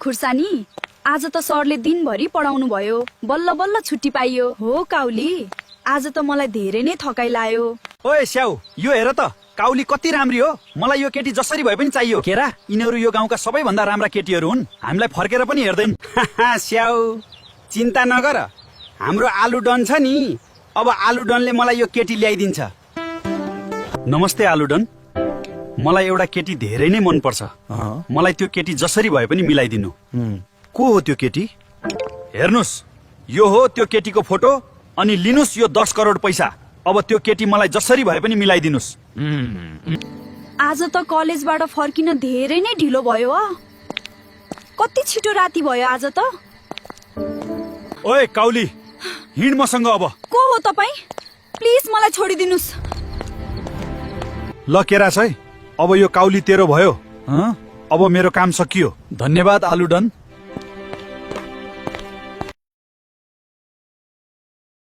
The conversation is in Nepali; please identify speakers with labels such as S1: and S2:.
S1: खुर्सानी, आज त सरले दिनभरि पढाउनु भयो, बल्ल बल्ल छुट्टी पाइयो। हो काउली, आज त मलाई धेरै नै थकाइ लाग्यो।
S2: ओए स्याउ, यो हेर त काउली कति राम्री हो। मलाई यो केटी जसरी भए पनि चाहियो। केरा, यिनीहरू यो गाउँका सबैभन्दा राम्रा केटीहरू हुन्। हामीलाई फर्केर पनि हेर्दैन।
S3: स्याउ, चिन्ता नगर, हाम्रो आलु डन छ नि, अब आलु डनले मलाई यो केटी ल्याइदिन्छ।
S2: नमस्ते आलु डन, मलाई एउटा केटी धेरै नै मन पर्छ। मलाई त्यो केटी जसरी भए पनि मिलाइदिनु।
S4: को हो त्यो केटी?
S2: हेर्नुस्, यो हो त्यो केटीको फोटो, अनि लिनुस् यो 10 करोड पैसा। अब त्यो केटी मलाई जसरी भए पनि मिलाइदिनुस्।
S1: आज त कलेजबाट फर्किन धेरै नै ढिलो भयो। कति छिटो राति भयो आज त।
S2: ओए काउली, हिँड मसँग। अब
S1: को हो तपाईँ? प्लिज मलाई छोडिदिनुस्।
S4: ल केरास है, अब यो काउली तेरो भयो।
S2: हँ?
S4: अब मेरो काम सकियो।
S2: धन्यवाद आलु डन।